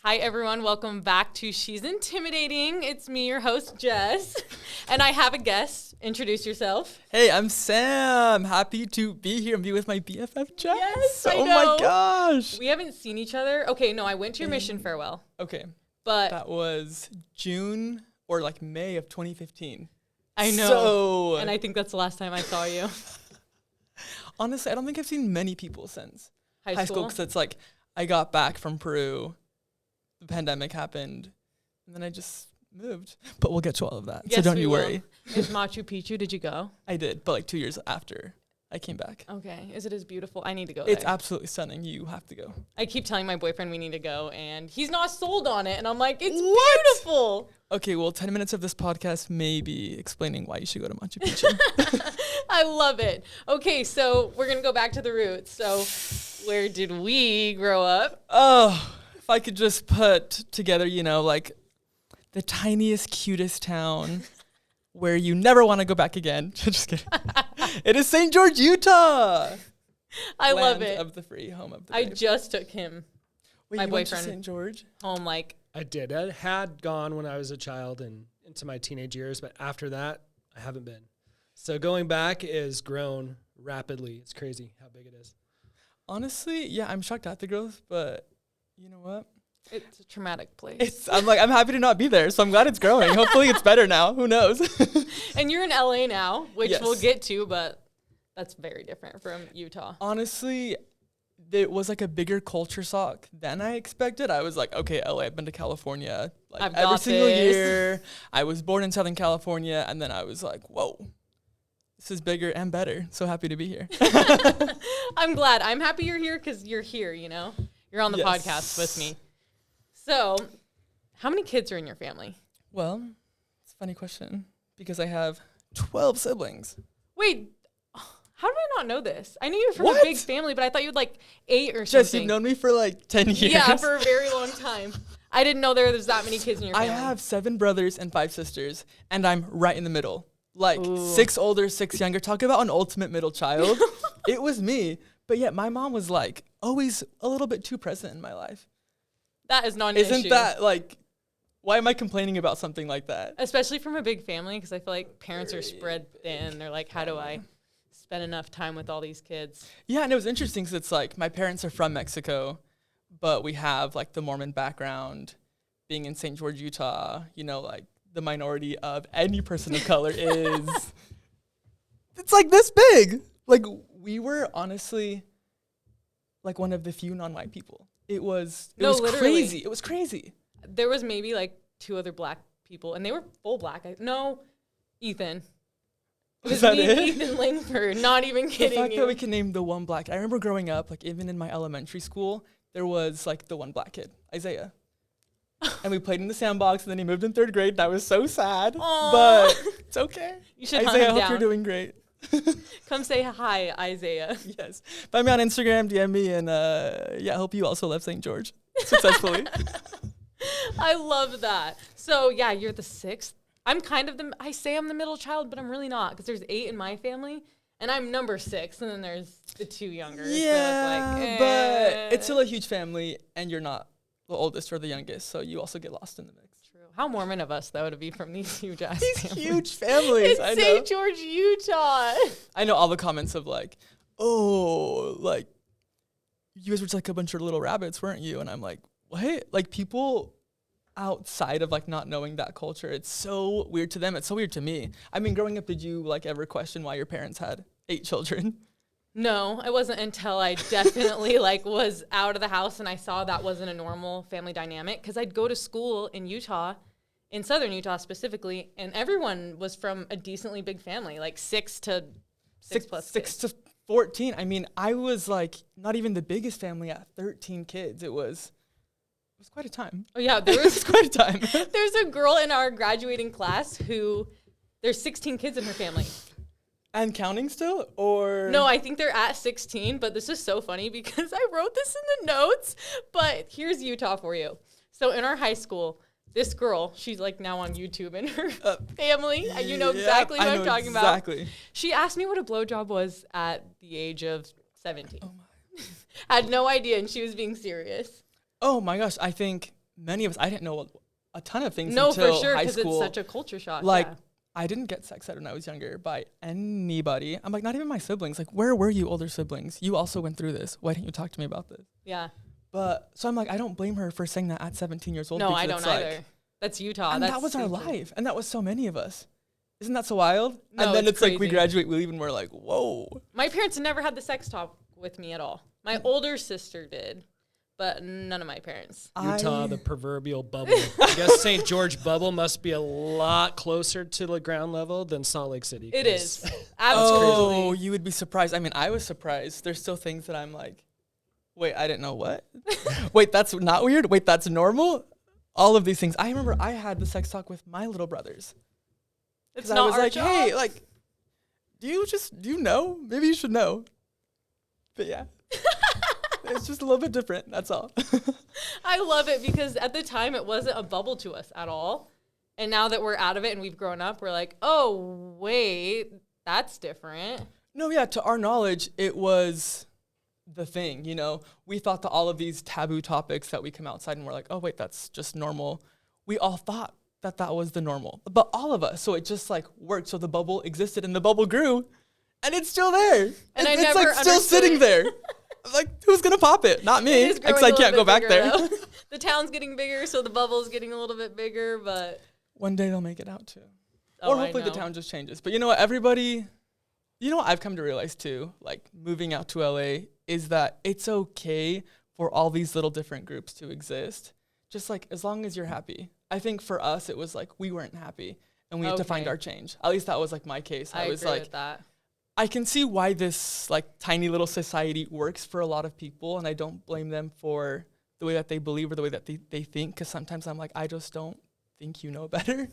Hi, everyone. Welcome back to She's Intimidating. It's me, your host, Jess. And I have a guest. Introduce yourself. Hey, I'm Sam. Happy to be here and be with my BFF, Jess. Yes, I know. My gosh. We haven't seen each other. Okay, no, I went to your mission farewell. Okay. But that was June or like May of 2015. I know. And I think that's the last time I saw you. Honestly, I don't think I've seen many people since high school. Because it's like I got back from Peru. The pandemic happened, and then I just moved. But we'll get to all of that, yes, so don't you worry. Is Machu Picchu, did you go? I did, but like 2 years after I came back. Okay. Is it as beautiful? I need to go It's there. absolutely stunning. You have to go. I keep telling my boyfriend we need to go, and he's not sold on it, and I'm like, it's What? beautiful. Okay, well, 10 minutes of this podcast may be explaining why you should go to Machu Picchu. I love it. Okay, so we're going to go back to the roots. So where did we grow up? Oh, if I could just put together, like the tiniest, cutest town where you never want to go back again. Just kidding. It is St. George, Utah. I love it. Land of the free, home of the I brave. just took him, Wait, my you went to boyfriend, St. George? home I did. I had gone when I was a child and into my teenage years, but after that, I haven't been. So going back is grown rapidly. It's crazy how big it is. Honestly, yeah, I'm shocked at the growth, but you know what? It's a traumatic place. I'm happy to not be there, so I'm glad it's growing. Hopefully it's better now. Who knows? And you're in LA now, which Yes. we'll get to, but that's very different from Utah. Honestly, it was like a bigger culture shock than I expected. I was like, okay, LA, I've been to California I've every got single this. year. I was born in Southern California, and then I was like, whoa, this is bigger and better. So happy to be here. I'm glad. I'm happy you're here because you're here, You're on the Yes. podcast with me. So how many kids are in your family? Well, it's a funny question because I have 12 siblings. Wait, how did I not know this? I knew you were from a What? big family, but I thought you had like 8 or Jess, something. you've known me for like 10 years. Yeah, for a very long time. I didn't know there was that many kids in your I family. have 7 brothers and 5 sisters, and I'm right in the middle. Like Ooh. 6 older, 6 younger. Talk about an ultimate middle child. It was me. But yet my mom was like always a little bit too present in my life. That is not an Isn't issue. that like, why am I complaining about something like that? Especially from a big family, because I feel like parents are spread thin. They're like, how do I spend enough time with all these kids? Yeah, and it was interesting because it's like my parents are from Mexico, but we have like the Mormon background, being in St. George, Utah, like the minority of any person of color is, it's like this big. Like we were honestly like one of the few non-white people. It was literally. crazy. It was crazy. There was maybe like 2 other black people, and they were full black. Ethan. It was that me it? and Ethan Langford, not even The kidding fact you. that we can name the one black. I remember growing up, like even in my elementary school, there was like the one black kid, Isaiah. And we played in the sandbox, and then he moved in 3rd grade. And I was so sad, Aw. but it's okay. You should hunt Isaiah, I him hope down. you're doing great. Come say hi, Isaiah. Yes. Find me on Instagram, DM me, and I hope you also left St. George successfully. I love that. So, yeah, you're the 6th. I'm kind of I say I'm the middle child, but I'm really not because there's 8 in my family, and I'm number 6, and then there's the 2 younger. Yeah, so it's like, but it's still a huge family, and you're not the oldest or the youngest, so you also get lost in the mix. True. How Mormon of us, though, to be from these huge ass These families. huge families, I It's know. St. George, Utah. I know all the comments of like, oh, like, you guys were just like a bunch of little rabbits, weren't you? And I'm like, what? Like, people outside of like not knowing that culture, it's so weird to them. It's so weird to me. I mean, growing up, did you like ever question why your parents had 8 children? No, it wasn't until I definitely was out of the house and I saw that wasn't a normal family dynamic, because I'd go to school in Utah, in southern Utah specifically, and everyone was from a decently big family, like 6 to 6 plus 6 kids. to 14. I mean, I was like not even the biggest family at 13 kids. It was quite a time. Oh yeah, It was quite a time. there's a girl in our graduating class who there's 16 kids in her family. And counting still? Or No, I think they're at 16, but this is so funny because I wrote this in the notes, but here's Utah for you. So in our high school, this girl, she's like now on YouTube and her family, you know exactly what I'm talking about. Exactly. She asked me what a blowjob was at the age of 17. Oh my. Had no idea, and she was being serious. Oh my gosh, I think many of us, I didn't know a ton of things No, until for sure, high because school. it's such a culture shock. Like, yeah. I didn't get sex ed when I was younger by anybody. I'm like, not even my siblings. Like, where were you, older siblings? You also went through this. Why didn't you talk to me about this? Yeah. But so I'm like, I don't blame her for saying that at 17 years old. No, because I don't it's like, either. That's Utah. and That's that was our stupid. life. And that was so many of us. Isn't that so wild? No, and then it's like we crazy. graduate, we leave, and we're like, whoa. My parents never had the sex talk with me at all. My older sister did, but none of my parents. Utah, the proverbial bubble. I guess St. George bubble must be a lot closer to the ground level than Salt Lake City. It is. Oh, Absolutely. you would be surprised. I mean, I was surprised. There's still things that I'm like, wait, I didn't know what? Wait, that's not weird? Wait, that's normal? All of these things. I remember I had the sex talk with my little brothers. It's I not was our like, job. hey, like, do you know? Maybe you should know. But yeah. It's just a little bit different. That's all. I love it because at the time it wasn't a bubble to us at all. And now that we're out of it and we've grown up, we're like, oh, wait, that's different. No, yeah, to our knowledge, it was the thing, you know. We thought that all of these taboo topics that we come outside and we're like, oh, wait, that's just normal. We all thought that was the normal. But all of us, so it just like worked. So the bubble existed and the bubble grew and it's still there. And I it's never like still understood sitting it. there. Like, who's going to pop it? Not me. It is Because growing I a can't little go bit back bigger, there. though. The town's getting bigger, so the bubble's getting a little bit bigger, but... One day they'll make it out too. Oh, Or I hopefully the know. town just changes. But you know what? Everybody, you know what I've come to realize too, like moving out to LA, is that it's okay for all these little different groups to exist. Just like as long as you're happy. I think for us, it was like we weren't happy and we had to find Okay. our change. At least that was like my case. I was agree like, with that. I can see why this like tiny little society works for a lot of people. And I don't blame them for the way that they believe or the way that they think. Because sometimes I'm like, I just don't think you know better.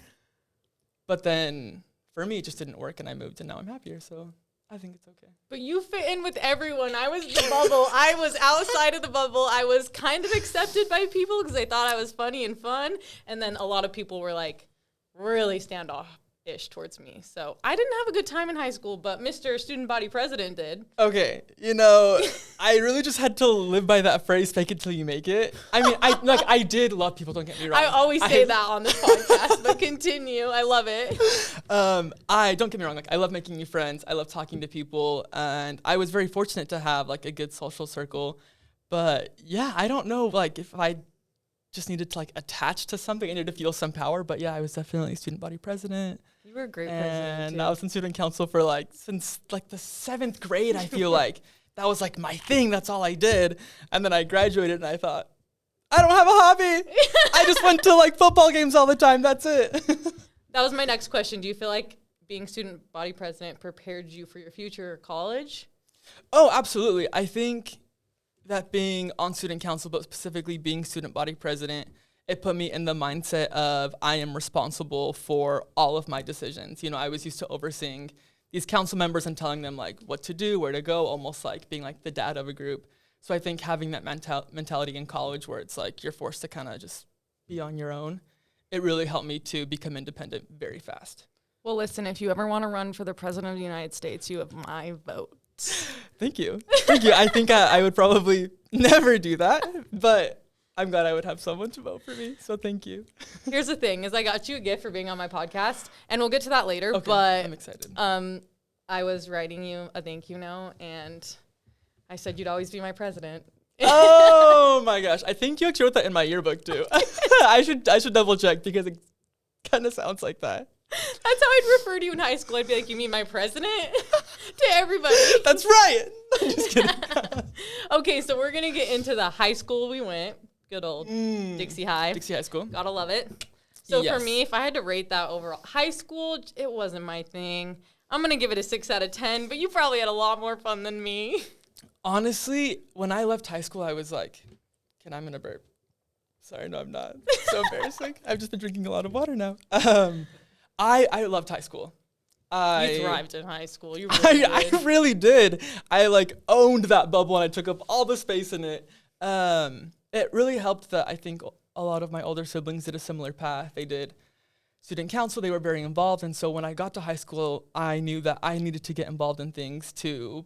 But then for me, it just didn't work and I moved and now I'm happier. So I think it's okay. But you fit in with everyone. I was the bubble. I was outside of the bubble. I was kind of accepted by people because they thought I was funny and fun. And then a lot of people were like really standoffish towards me. So I didn't have a good time in high school, but Mr. Student Body President did. Okay, you know, I really just had to live by that phrase, fake it till you make it. I mean, I did love people, don't get me wrong. I always say that on this podcast, but continue. I love it. I don't get me wrong, like I love making new friends. I love talking to people, and I was very fortunate to have like a good social circle. But yeah, I don't know, like if I just needed to like attach to something, I needed to feel some power. But yeah, I was definitely student body president. You were a great And president, I was in student council for like since like the 7th grade. I feel like that was like my thing. That's all I did. And then I graduated and I thought, I don't have a hobby. I just went to like football games all the time. That's it. That was my next question. Do you feel like being student body president prepared you for your future college? Oh, absolutely. I think that being on student council, but specifically being student body president, it put me in the mindset of I am responsible for all of my decisions. You know, I was used to overseeing these council members and telling them like what to do, where to go, almost like being like the dad of a group. So I think having that mentality in college where it's like you're forced to kind of just be on your own, it really helped me to become independent very fast. Well, listen, if you ever want to run for the president of the United States, you have my vote. Thank you. Thank you. I think I would probably never do that, but I'm glad I would have someone to vote for me. So thank you. Here's the thing, is I got you a gift for being on my podcast, and we'll get to that later, Okay, but I'm excited. I was writing you a thank you note, and I said you'd always be my president. Oh my gosh. I think you actually wrote that in my yearbook too. I should double check because it kind of sounds like that. That's how I'd refer to you in high school. I'd be like, you mean my president? To everybody. That's right. I'm just kidding. Okay, so we're going to get into the high school we went. Good old Dixie High. Dixie High School. Gotta love it. So Yes. for me, if I had to rate that overall, high school, it wasn't my thing. I'm going to give it a 6 out of 10, but you probably had a lot more fun than me. Honestly, when I left high school, I was like, I'm going to burp. Sorry, no, I'm not. So embarrassing. I've just been drinking a lot of water now. I loved high school. You thrived in high school. You really I did. really did. I like owned that bubble and I took up all the space in it. It really helped that I think a lot of my older siblings did a similar path. They did student council. They were very involved. And so when I got to high school, I knew that I needed to get involved in things to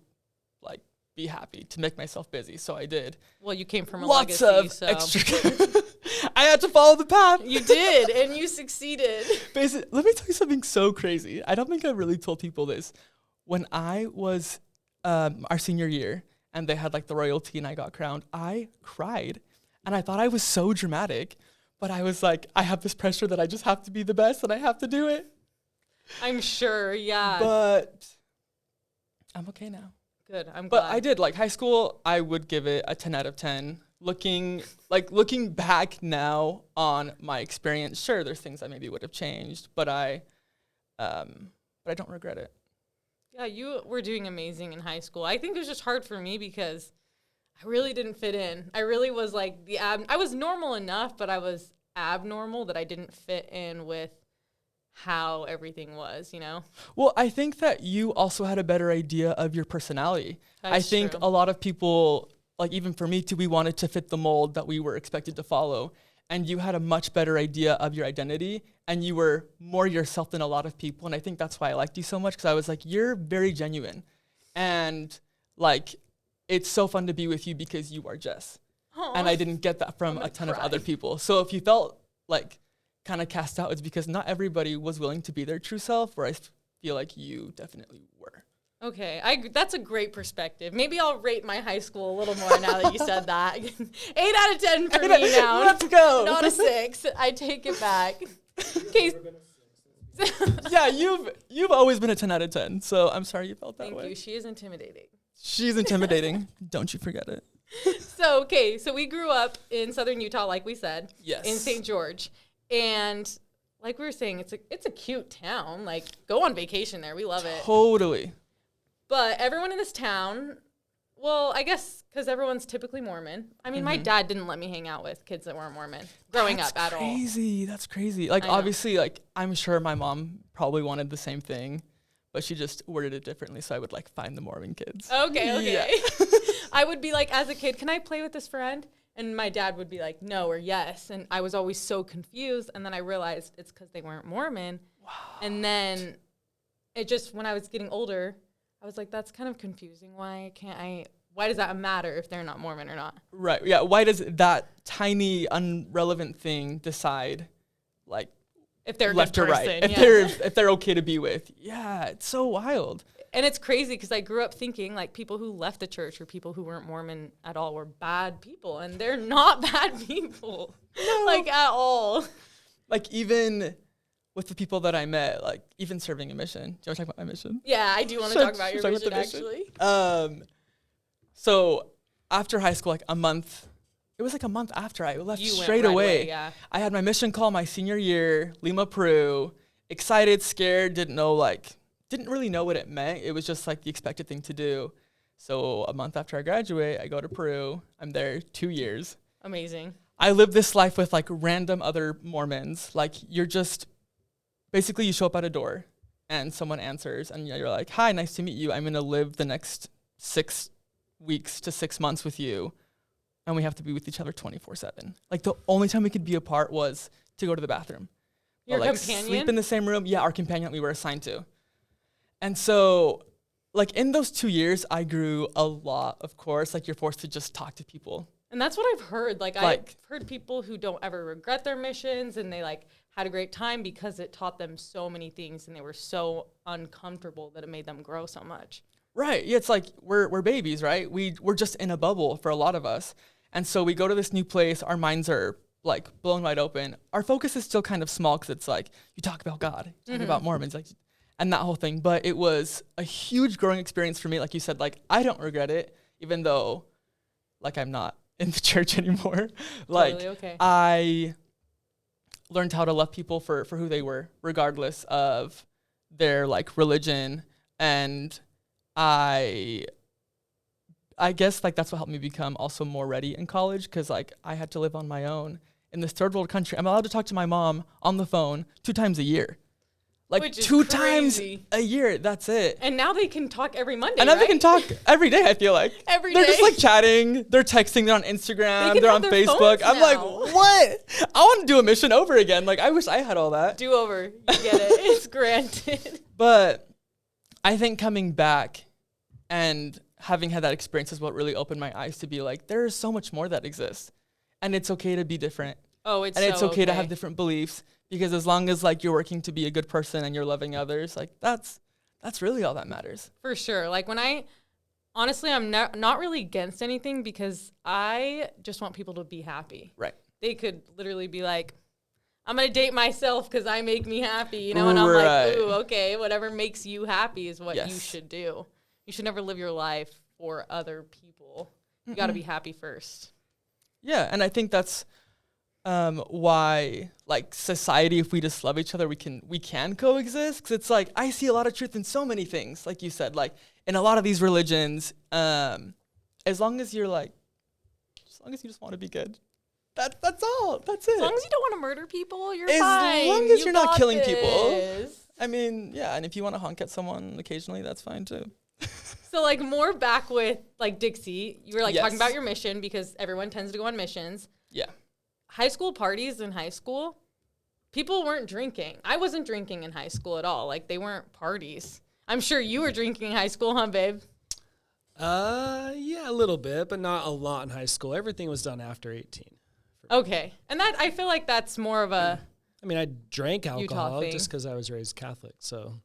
like be happy, to make myself busy. So I did. Well, you came from a Lots legacy, of so. extra. I got to follow the path. You did, and you succeeded. Basically, let me tell you something so crazy. I don't think I really told people this. When I was our senior year and they had like the royalty and I got crowned, I cried. And I thought I was so dramatic, but I was like, I have this pressure that I just have to be the best and I have to do it. I'm sure, yeah. But I'm okay now. Good, I'm But glad. I did, like, high school, I would give it a 10 out of 10. Looking back now on my experience, sure, there's things I maybe would have changed, but I don't regret it. Yeah, you were doing amazing in high school. I think it was just hard for me because I really didn't fit in. I really was like I was normal enough, but I was abnormal that I didn't fit in with how everything was, you know? Well, I think that you also had a better idea of your personality. I That's think true. a lot of people, like even for me too, we wanted to fit the mold that we were expected to follow. And you had a much better idea of your identity and you were more yourself than a lot of people. And I think that's why I liked you so much, because I was like, you're very genuine. And like, it's so fun to be with you because you are Jess. Aw. And I didn't get that from I'm a ton gonna of other cry. people. So if you felt like kind of cast out, it's because not everybody was willing to be their true self, where I feel like you definitely were. Okay, that's a great perspective. Maybe I'll rate my high school a little more now that you said that. 8 out of 10 for me now. Let's go. Not a 6. I take it back. Okay. Yeah, you've always been a 10 out of 10, so I'm sorry you felt that Thank way. you. She is intimidating. She's intimidating. Don't you forget it. So we grew up in southern Utah, like we said. Yes. In St. George. And like we were saying, it's a cute town. Like, go on vacation there. We love it. Totally. But everyone in this town, well, I guess because everyone's typically Mormon. I mean, my dad didn't let me hang out with kids that weren't Mormon growing up at all. That's crazy. Like, I know. obviously, like, I'm sure my mom probably wanted the same thing, but she just worded it differently, so I would, like, find the Mormon kids. Okay. Yeah. I would be like, as a kid, can I play with this friend? And my dad would be like, no or yes. And I was always so confused. And then I realized it's because they weren't Mormon. Wow. And then it just, when I was getting older, I was like, that's kind of confusing. Why does that matter if they're not Mormon or not? Right. Yeah. Why does that tiny, irrelevant thing decide, like, If they're a left good or person, right? yeah. If they're okay to be with? Yeah. It's so wild. And it's crazy because I grew up thinking like people who left the church or people who weren't Mormon at all were bad people, and they're not bad people, like at all. Like, even with the people that I met, like, even serving a mission. Do you want to talk about my mission? Yeah, I do want to talk about your mission actually. So after high school, like a month after I left, You went straight right away. away, yeah. I had my mission call my senior year, Lima, Peru. Excited, scared, didn't really know what it meant. It was just like the expected thing to do. So a month after I graduate, I go to Peru. I'm there 2 years. Amazing. I live this life with like random other Mormons. Like, basically you show up at a door and someone answers and you're like, hi, nice to meet you. I'm going to live the next 6 weeks to 6 months with you. And we have to be with each other 24/7. Like, the only time we could be apart was to go to the bathroom. Your But, like, companion? sleep in the same room. Yeah, our companion that we were assigned to. And so, like, in those 2 years, I grew a lot, of course. Like, you're forced to just talk to people. And that's what I've heard. Like, I've heard people who don't ever regret their missions and they like had a great time because it taught them so many things and they were so uncomfortable that it made them grow so much. Right. Yeah, it's like we're babies, right? We're just in a bubble for a lot of us. And so we go to this new place. Our minds are like blown wide open. Our focus is still kind of small because it's like you talk about God, you talk about Mormons, like, and that whole thing. But it was a huge growing experience for me. Like you said, like, I don't regret it, even though like I'm not in the church anymore. Like, Totally okay. I learned how to love people for who they were, regardless of their like religion. And I guess like that's what helped me become also more ready in college, because like I had to live on my own in this third world country. I'm allowed to talk to my mom on the phone 2 times a year. Like, Which is 2 times crazy. a year. That's it. And now they can talk every Monday, And now right? they can talk every day, I feel like. Every They're day. just like chatting. They're texting. They're on Instagram. They can They're have on their Facebook. phones I'm like, now. what? I want to do a mission over again. Like, I wish I had all that. Do over. You get it. It's granted. But I think coming back and having had that experience is what really opened my eyes to be like, there is so much more that exists. And it's okay to be different. Oh, it's and so it's okay to have okay. different beliefs, because as long as like you're working to be a good person and you're loving others, like that's really all that matters. For sure. Like honestly, I'm not really against anything because I just want people to be happy. Right. They could literally be like, I'm going to date myself because I make me happy, you know? And I'm like, ooh, okay, whatever makes you happy is what you should do. You should never live your life for other people. You got to be happy first. Yeah, and I think that's why, like, society, if we just love each other, we can coexist. Because it's like, I see a lot of truth in so many things, like you said, like in a lot of these religions, as long as you're like, as long as you just want to be good, that's all. That's it. As long as you don't want to murder people, you're fine. As long as you're not killing people. I mean, yeah, and if you want to honk at someone occasionally, that's fine too. So, like, more back with, like, Dixie, you were, like, talking about your mission because everyone tends to go on missions. Yeah. High school parties in high school, people weren't drinking. I wasn't drinking in high school at all. Like, they weren't parties. I'm sure you were drinking in high school, huh, babe? Yeah, a little bit, but not a lot in high school. Everything was done after 18. Okay. And that, I feel like that's more of a I mean, I drank alcohol just because I was raised Catholic. So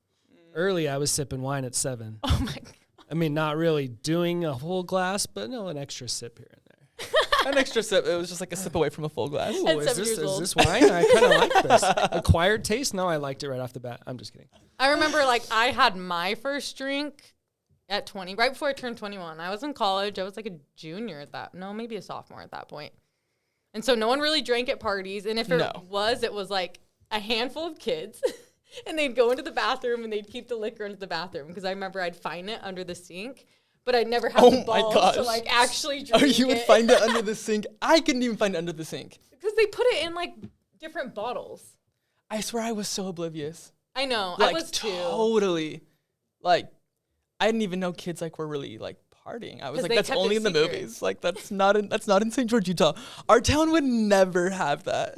early, I was sipping wine at 7. Oh, my God. I mean, not really doing a whole glass, but no, an extra sip here and there. An extra sip. It was just like a sip away from a full glass. Ooh, At is 7 years old. this wine? I kind of like this. Acquired taste? No, I liked it right off the bat. I'm just kidding. I remember, like, I had my first drink at 20, right before I turned 21. I was in college. I was, like, a junior at that. No, maybe a sophomore at that point. And so no one really drank at parties. And if it was, like, a handful of kids. And they'd go into the bathroom and they'd keep the liquor into the bathroom. Because I remember I'd find it under the sink. But I'd never have the balls to, like, actually drink it. You would find it under the sink? I couldn't even find it under the sink. Because they put it in, like, different bottles. I swear I was so oblivious. I know. Like, I was too. Totally. Like, I didn't even know kids, like, were really, like, partying. I was like, that's only in the movies. Like, that's not in St. George, Utah. Our town would never have that.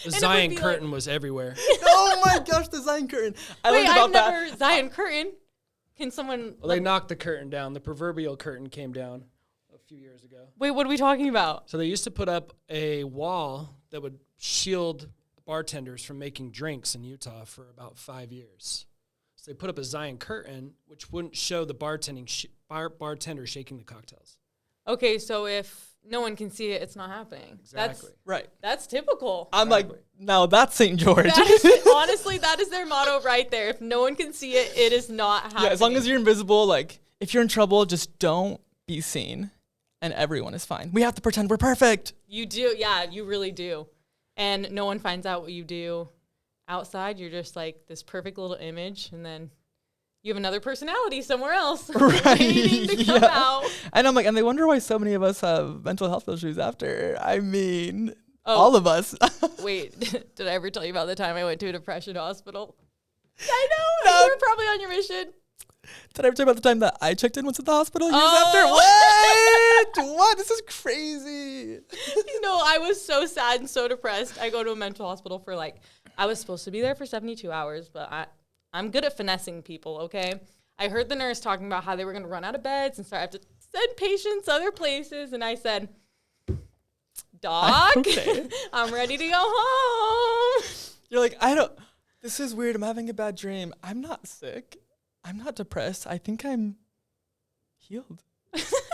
The Zion curtain was everywhere. Oh my gosh, the Zion curtain. I've never Zion curtain. Can someone... Well, they knocked the curtain down. The proverbial curtain came down a few years ago. Wait, what are we talking about? So they used to put up a wall that would shield bartenders from making drinks in Utah for about 5 years. So they put up a Zion curtain, which wouldn't show the bartender shaking the cocktails. Okay, so if no one can see it, it's not happening. Exactly. Right. That's typical. I'm like, now that's St. George. Honestly, that is their motto right there. If no one can see it, it is not happening. Yeah, as long as you're invisible, like, if you're in trouble, just don't be seen, and everyone is fine. We have to pretend we're perfect. You do. Yeah, you really do. And no one finds out what you do outside. You're just, like, this perfect little image, and then... you have another personality somewhere else waiting to come out. And I'm like, and they wonder why so many of us have mental health issues after. I mean, all of us. Wait, did I ever tell you about the time I went to a depression hospital? I know. You were probably on your mission. Did I ever tell you about the time that I checked in once at the hospital years after? What? What? This is crazy. I was so sad and so depressed. I go to a mental hospital for, like, I was supposed to be there for 72 hours, but I'm good at finessing people, okay? I heard the nurse talking about how they were going to run out of beds and start to send patients other places. And I said, Doc, I'm ready to go home. You're like, this is weird. I'm having a bad dream. I'm not sick. I'm not depressed. I think I'm healed.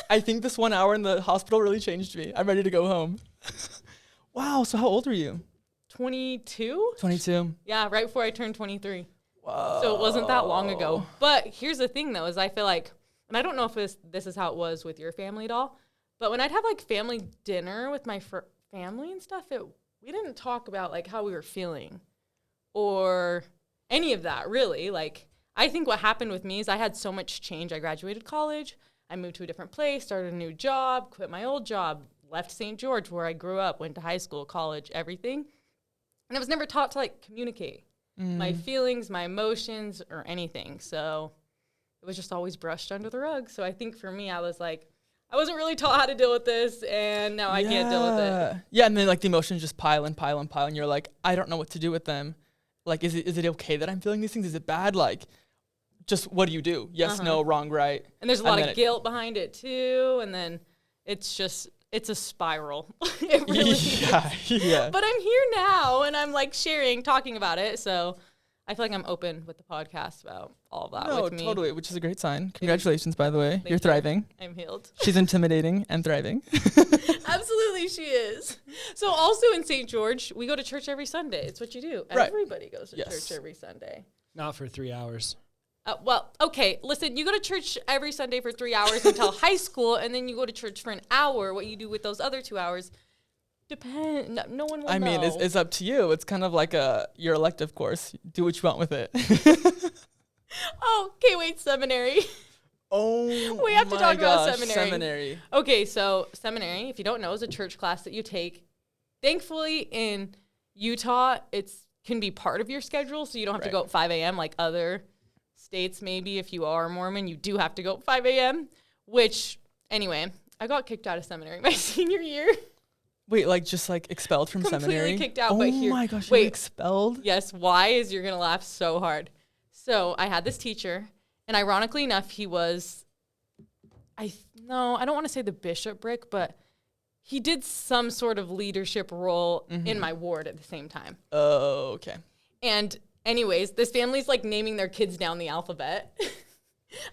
I think this 1 hour in the hospital really changed me. I'm ready to go home. Wow. So how old are you? 22? 22. Yeah, right before I turned 23. Whoa. So it wasn't that long ago. But here's the thing, though, is I feel like, and I don't know if this is how it was with your family at all, but when I'd have, like, family dinner with my family and stuff, we didn't talk about, like, how we were feeling or any of that, really. Like, I think what happened with me is I had so much change. I graduated college. I moved to a different place, started a new job, quit my old job, left St. George, where I grew up, went to high school, college, everything. And I was never taught to, like, communicate my feelings, my emotions, or anything. So it was just always brushed under the rug. So I think for me, I was like, I wasn't really taught how to deal with this, and now I can't deal with it. Yeah, and then, like, the emotions just pile and pile and pile, and you're like, I don't know what to do with them. Like, is it okay that I'm feeling these things? Is it bad? Like, just what do you do? Yes, no, wrong, right? And there's a lot of guilt behind it, too. And then it's just it's a spiral. It really is. Yeah. But I'm here now, and I'm like talking about it. So I feel like I'm open with the podcast about all of that with me. No, totally, which is a great sign. Congratulations, by the way. Thank You're you. thriving. I'm healed. She's intimidating and thriving. Absolutely, she is. So also in St. George, we go to church every Sunday. It's what you do. Right. Everybody goes to Yes. church every Sunday. Not for 3 hours. Well, okay, listen, you go to church every Sunday for 3 hours until high school, and then you go to church for an hour. What you do with those other 2 hours depends. No one will know. I mean, it's up to you. It's kind of like your elective course. Do what you want with it. Oh, okay, wait, seminary. Oh, We have to talk about seminary. Seminary. Okay, so seminary, if you don't know, is a church class that you take. Thankfully, in Utah, it's can be part of your schedule, so you don't have to go at 5 a.m. like other states. Maybe if you are Mormon, you do have to go at 5 a.m., which, anyway, I got kicked out of seminary my senior year. Wait, like just like expelled from Completely seminary? kicked out, Oh but here. my gosh, Wait. you were expelled? Yes, why is you're going to laugh so hard. So I had this teacher, and ironically enough, he was, I don't want to say the bishopric, but he did some sort of leadership role in my ward at the same time. Oh, okay. And anyways, this family's like naming their kids down the alphabet.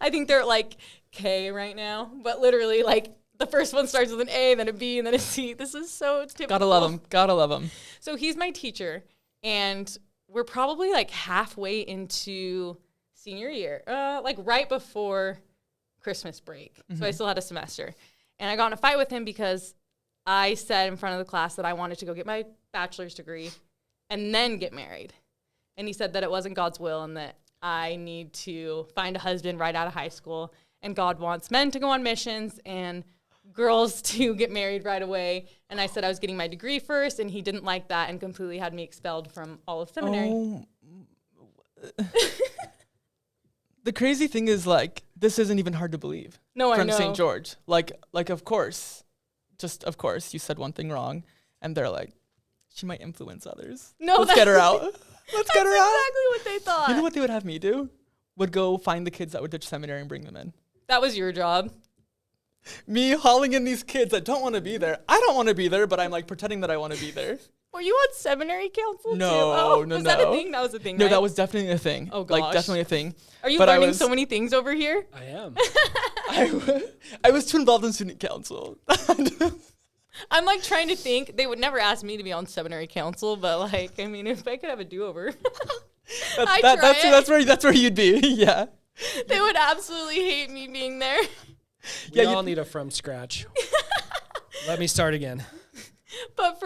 I think they're like K right now, but literally like the first one starts with an A, then a B, and then a C. This is so typical. Gotta love him. Gotta love him. So he's my teacher, and we're probably like halfway into senior year, like right before Christmas break. So I still had a semester. And I got in a fight with him because I said in front of the class that I wanted to go get my bachelor's degree and then get married. And he said that it wasn't God's will and that I need to find a husband right out of high school. And God wants men to go on missions and girls to get married right away. And I said I was getting my degree first, and he didn't like that and completely had me expelled from all of seminary. Oh. The crazy thing is, like, this isn't even hard to believe. No, I from know. St. George. Like, of course, of course, you said one thing wrong, and they're like, she might influence others. No, Let's get her out. Let's get her out. That's exactly what they thought. You know what they would have me do? Would go find the kids that would ditch seminary and bring them in. That was your job. Me hauling in these kids that don't want to be there. I don't want to be there, but I'm like pretending that I want to be there. Were you on seminary council too? No, Oh, no, was that a no. thing? That was a thing, No, right? that was definitely a thing. Oh, Like, gosh. definitely a thing. Are you But learning so many things over here? I am. I was too involved in student council. I'm like trying to think. They would never ask me to be on seminary council, but like, I mean, if I could have a do-over. That's where you'd be. Yeah. They would absolutely hate me being there. We Yeah, all need a from scratch. Let me start again. But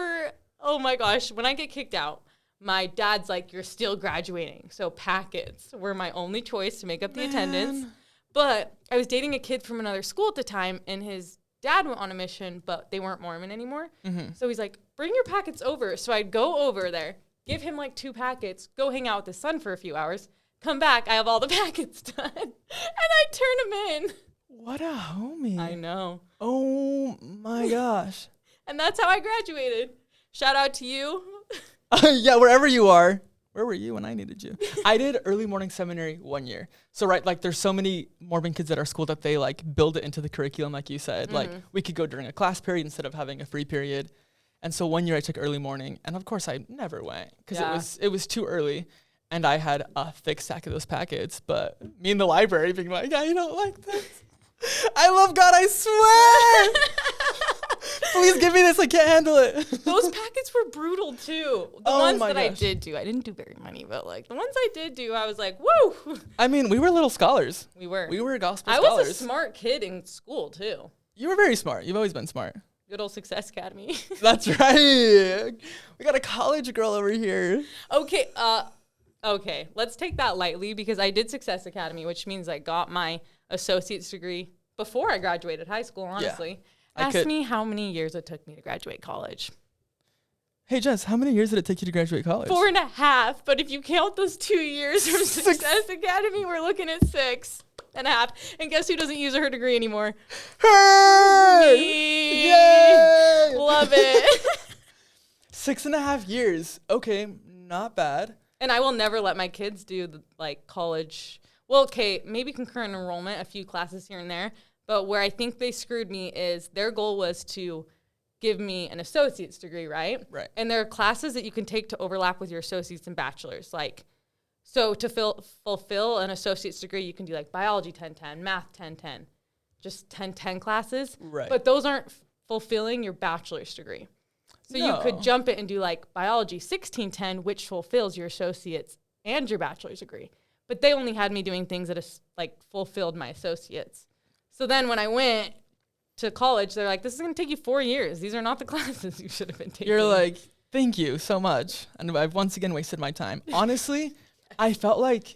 oh my gosh, when I get kicked out, my dad's like, you're still graduating. So packets were my only choice to make up the attendance. But I was dating a kid from another school at the time, and his dad went on a mission, but they weren't Mormon anymore. So he's like, bring your packets over. So I'd go over there, give him like 2 packets, go hang out with his son for a few hours, come back, I have all the packets done, and I turn them in. What a homie. I know. Oh my gosh. And that's how I graduated. Shout out to you. Yeah, wherever you are. Where were you when I needed you? I did early morning seminary 1 year. So, right, like there's so many Mormon kids at our school that they like build it into the curriculum, like you said. Like we could go during a class period instead of having a free period. And so 1 year I took early morning, and of course I never went because it was too early. And I had a thick stack of those packets, but me in the library being like, I don't like this. I love God, I swear. Please give me this, I can't handle it. Those packets were brutal too. The Oh ones my that I gosh. did do, I didn't do very many, but like the ones I did do, I was like, woo. I mean, we were little scholars. We were. We were gospel I scholars. was a smart kid in school too. You were very smart. You've always been smart. Good old Success Academy. That's right. We got a college girl over here. Okay, let's take that lightly because I did Success Academy, which means I got my associate's degree before I graduated high school, honestly. Ask me how many years it took me to graduate college. Hey, Jess, how many years did it take you to graduate college? 4.5, but if you count those 2 years from Success Academy, we're looking at 6.5. And guess who doesn't use her degree anymore? Her! Me. Yay! Love it. 6.5 years. Okay, not bad. And I will never let my kids do college. Well, okay, maybe concurrent enrollment, a few classes here and there. But where I think they screwed me is their goal was to give me an associate's degree, right? Right. And there are classes that you can take to overlap with your associates and bachelor's. Like, so to fulfill an associate's degree, you can do like biology 1010, math 1010, just 1010 classes. Right. But those aren't fulfilling your bachelor's degree. So you could jump it and do like biology 1610, which fulfills your associates and your bachelor's degree. But they only had me doing things that like fulfilled my associates. So then when I went to college, they're like, this is going to take you 4 years. These are not the classes you should have been taking. You're like, thank you so much. And I've once again wasted my time. Honestly, I felt like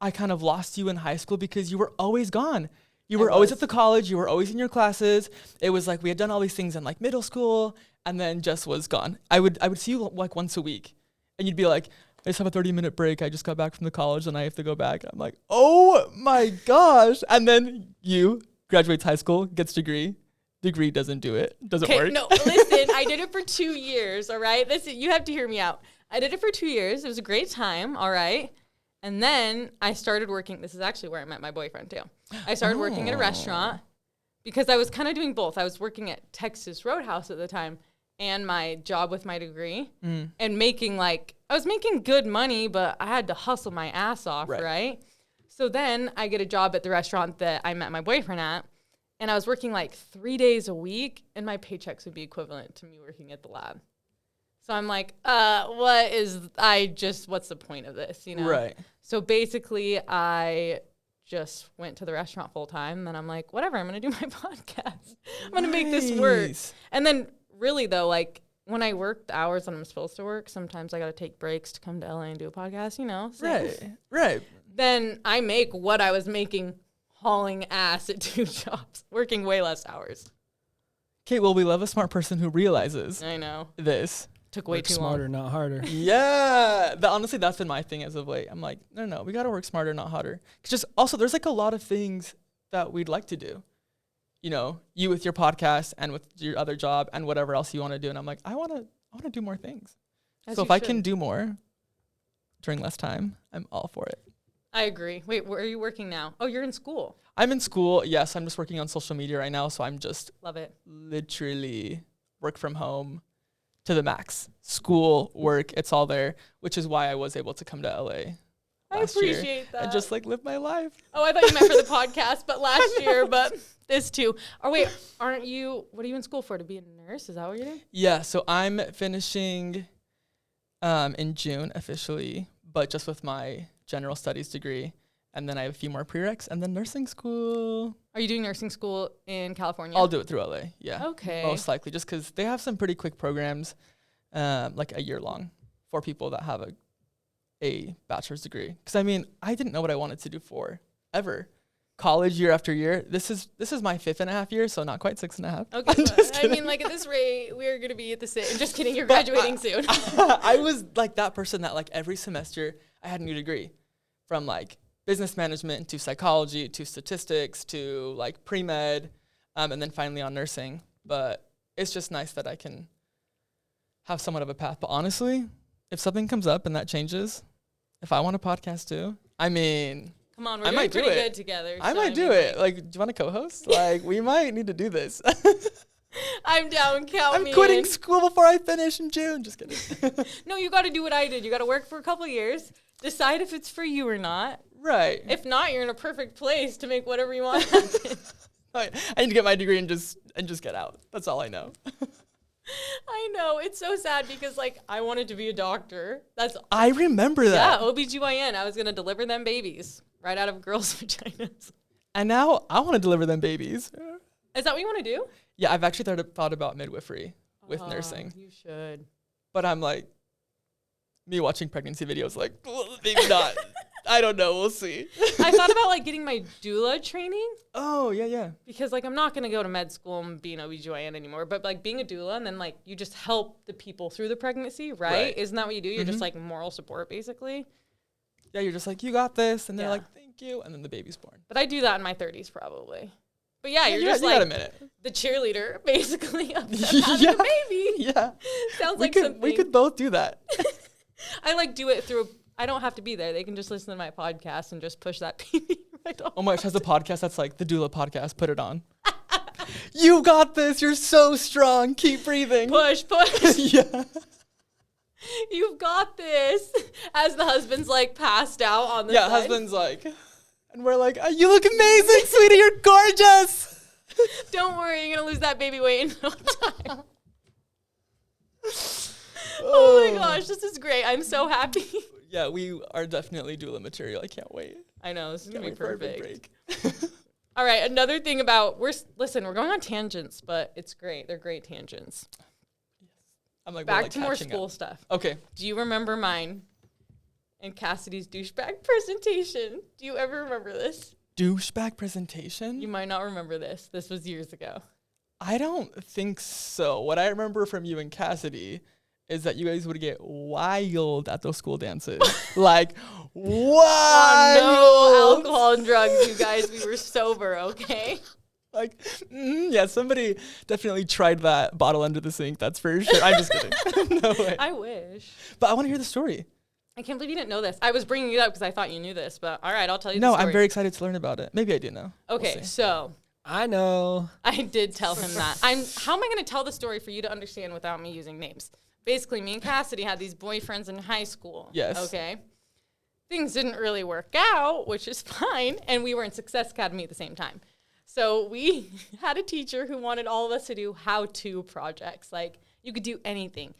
I kind of lost you in high school because you were always gone. You were always at the college. You were always in your classes. It was like we had done all these things in like middle school, and then Jess was gone. I would see you like once a week, and you'd be like, I just have a 30-minute break. I just got back from the college, and I have to go back. I'm like, oh my gosh. And then you graduates high school, gets degree. Degree doesn't do it. Doesn't work. No, listen, I did it for 2 years, all right? Listen, you have to hear me out. I did it for 2 years. It was a great time, all right? And then I started working. This is actually where I met my boyfriend, too. I started working at a restaurant because I was kind of doing both. I was working at Texas Roadhouse at the time and my job with my degree and making I was making good money, but I had to hustle my ass off, right? So then I get a job at the restaurant that I met my boyfriend at, and I was working like 3 days a week, and my paychecks would be equivalent to me working at the lab. So I'm like, what's the point of this, you know? Right. So basically, I just went to the restaurant full time. Then I'm like, whatever, I'm going to do my podcast. I'm going to make this work. And then really, though, like when I work the hours that I'm supposed to work, sometimes I got to take breaks to come to LA and do a podcast, you know? So Right. Then I make what I was making hauling ass at 2 jobs, working way less hours. Okay, well, we love a smart person who realizes I know. this. Took way too long. Smarter, not harder. Yeah. Honestly, that's been my thing as of late. I'm like, no, we got to work smarter, not harder. 'Cause just also, there's like a lot of things that we'd like to do. You know, you with your podcast and with your other job and whatever else you want to do. And I'm like, I want to do more things. So if I can do more during less time, I'm all for it. I agree. Wait, where are you working now? Oh, you're in school. I'm in school. Yes, I'm just working on social media right now. So I'm just love it. Literally work from home to the max. School, work, it's all there, which is why I was able to come to LA. I appreciate that. And just like live my life. Oh, I thought you meant for the podcast, but last year, but this too. Oh, wait, what are you in school for? To be a nurse? Is that what you're doing? Yeah, so I'm finishing in June officially, but just with my general studies degree. And then I have a few more prereqs and then nursing school. Are you doing nursing school in California? I'll do it through LA, yeah. Okay. Most likely, just because they have some pretty quick programs, like a year long for people that have a bachelor's degree. Because, I mean, I didn't know what I wanted to do ever. College year after year. This is my 5.5 year, so not quite 6.5. Okay, I mean, like at this rate, we're going to be at the same. Just kidding, you're graduating soon. I was like that person that like every semester I had a new degree from like business management to psychology to statistics to like pre-med and then finally on nursing. But it's just nice that I can have somewhat of a path. But honestly, if something comes up and that changes, if I want a podcast too, I mean, come on, we're doing pretty good together. I might do it. Like, do you want to co-host? Like, we might need to do this. I'm down. Count me I'm quitting in. school before I finish in June. Just kidding. No, you got to do what I did. You got to work for a couple of years, decide if it's for you or not. Right. If not, you're in a perfect place to make whatever you want happen. I need to get my degree and just get out. That's all I know. I know. It's so sad because, like, I wanted to be a doctor. I remember that. Yeah, OBGYN. I was going to deliver them babies right out of girls' vaginas. And now I want to deliver them babies. Is that what you want to do? Yeah, I've actually thought about midwifery with nursing. You should. But I'm like, me watching pregnancy videos, like, well, maybe not. I don't know. We'll see. I thought about, like, getting my doula training. Oh, yeah. Because, like, I'm not going to go to med school and be an OBGYN anymore. But, like, being a doula and then, like, you just help the people through the pregnancy, right? Isn't that what you do? You're just, like, moral support, basically. Yeah, you're just like, you got this. And they're like, thank you. And then the baby's born. But I do that in my 30s, probably. But, yeah, you're just, you like, got a minute. The cheerleader, basically, of having a baby. Yeah. Sounds like something. We could both do that. I, like, do it through I don't have to be there. They can just listen to my podcast and just push that baby right on. Oh my gosh, has a podcast that's like the doula podcast. Put it on. You got this. You're so strong. Keep breathing. Push. Yeah. You've got this. As the husband's like passed out on the side. Husband's like, and we're like, oh, you look amazing, sweetie. You're gorgeous. Don't worry, you're gonna lose that baby weight in no time. Oh my gosh, this is great. I'm so happy. Yeah, we are definitely doula material. I can't wait. I know, this is gonna be For a big perfect. break. All right, another thing about we're going on tangents, but it's great. They're great tangents. I'm like, Back to more school stuff. Okay. Do you remember mine and Cassidy's douchebag presentation? Do you ever remember this? Douchebag presentation? You might not remember this. This was years ago. I don't think so. What I remember from you and Cassidy is that you guys would get wild at those school dances. Like, wild. No alcohol and drugs, you guys. We were sober, okay? Like, yeah, somebody definitely tried that bottle under the sink. That's for sure. I'm just kidding. No way. I wish. But I want to hear the story. I can't believe you didn't know this. I was bringing it up because I thought you knew this, but all right, I'll tell you the story. No, I'm very excited to learn about it. Maybe I do know. Okay, We'll see. so I know. I did tell him that. How am I going to tell the story for you to understand without me using names? Basically, me and Cassidy had these boyfriends in high school. Yes. Okay. Things didn't really work out, which is fine, and we were in Success Academy at the same time. So we had a teacher who wanted all of us to do how-to projects. Like, you could do anything.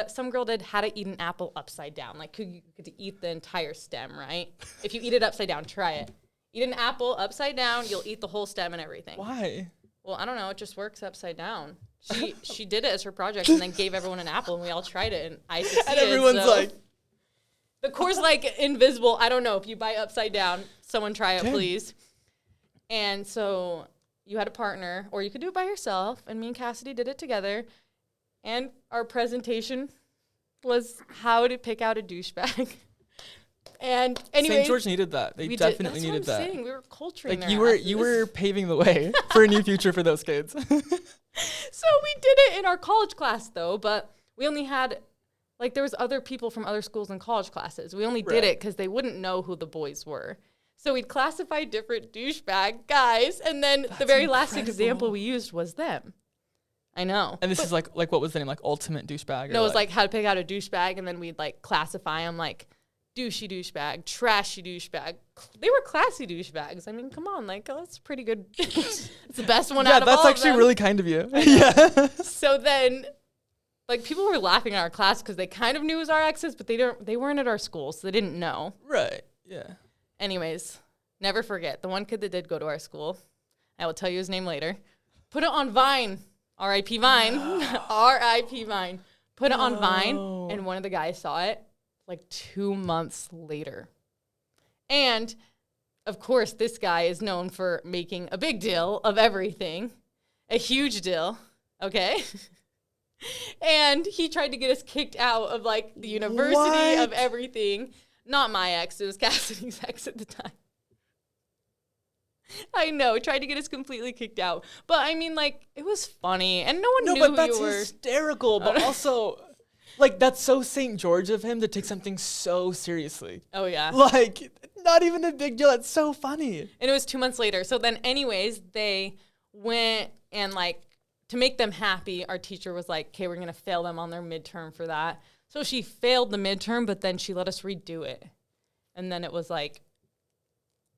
Some girl did how to eat an apple upside down. Like, you could eat the entire stem, right? If you eat it upside down, try it. Eat an apple upside down, you'll eat the whole stem and everything. Why? Well, I don't know. It just works upside down. She did it as her project and then gave everyone an apple, and we all tried it, and I succeeded. And everyone's like... The core's like invisible. I don't know. If you buy upside down, someone try it, please. And so you had a partner, or you could do it by yourself, and me and Cassidy did it together. And our presentation was how to pick out a douchebag. And anyway, St. George needed that. They definitely needed that. That's what I'm saying. We were culturing like their you were paving the way for a new future for those kids. So we did it in our college class, though, but we only had, like, there was other people from other schools in college classes. We only did it because they wouldn't know who the boys were. So we'd classify different douchebag guys, and then the very last example we used was them. I know. And this is like what was the name? Like ultimate douchebag? No, it was like how to pick out a douchebag, and then we'd like classify them like douchey douchebag, trashy douchebag. They were classy douchebags. I mean, come on, like that's pretty good. It's the best one out of all of them. Yeah, that's actually really kind of you. Yeah. So then, like, people were laughing at our class because they kind of knew it was our exes, but they weren't at our school, so they didn't know. Right. Yeah. Anyways, never forget the one kid that did go to our school. I will tell you his name later. Put it on Vine. R.I.P. Vine. R.I.P. Vine. Put it on Vine, and one of the guys saw it like 2 months later. And, of course, this guy is known for making a big deal of everything. A huge deal. Okay? And he tried to get us kicked out of, like, the university of everything. Not my ex. It was Cassidy's ex at the time. I know, tried to get us completely kicked out. But, I mean, like, it was funny, and no one knew who you were. No, but that's hysterical, but also, like, that's so St. George of him to take something so seriously. Oh, yeah. Like, not even a big deal. That's so funny. And it was 2 months later. So then, anyways, they went and, like, to make them happy, our teacher was like, okay, we're going to fail them on their midterm for that. So she failed the midterm, but then she let us redo it. And then it was like,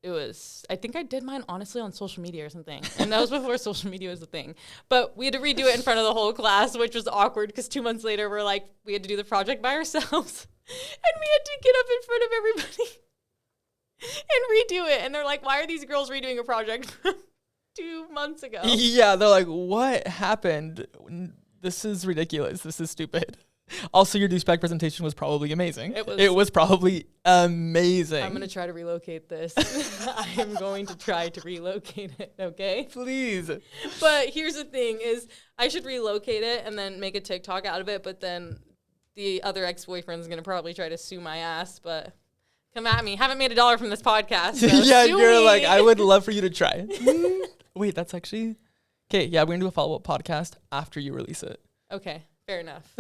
I think I did mine honestly on social media or something. And that was before social media was a thing. But we had to redo it in front of the whole class, which was awkward because 2 months later we had to do the project by ourselves. And we had to get up in front of everybody and redo it. And they're like, why are these girls redoing a project from 2 months ago? Yeah, they're like, what happened? This is ridiculous. This is stupid. Also, your douchebag presentation was probably amazing. It was probably amazing. I'm going to try to relocate this. I am going to try to relocate it, okay? Please. But here's the thing is I should relocate it and then make a TikTok out of it, but then the other ex-boyfriend's going to probably try to sue my ass, but come at me. Haven't made $1 from this podcast. So yeah, sue you're me. like, I would love for you to try. Wait, that's actually... Okay, yeah, we're going to do a follow-up podcast after you release it. Okay, fair enough.